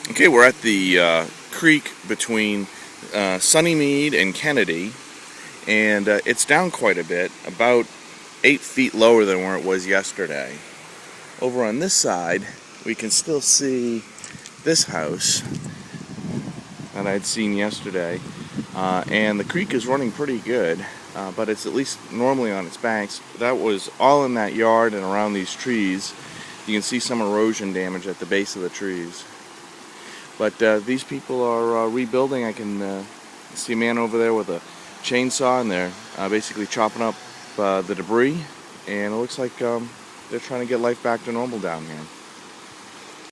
Okay, we're at the creek between Sunnymeade and Kennedy, and it's down quite a bit, about 8 feet lower than where it was yesterday. Over on this side, we can still see this house that I'd seen yesterday, and the creek is running pretty good, but it's at least normally on its banks. That was all in that yard and around these trees. You can see some erosion damage at the base of the trees. But these people are rebuilding. I can see a man over there with a chainsaw, and they're basically chopping up the debris. And it looks like they're trying to get life back to normal down here.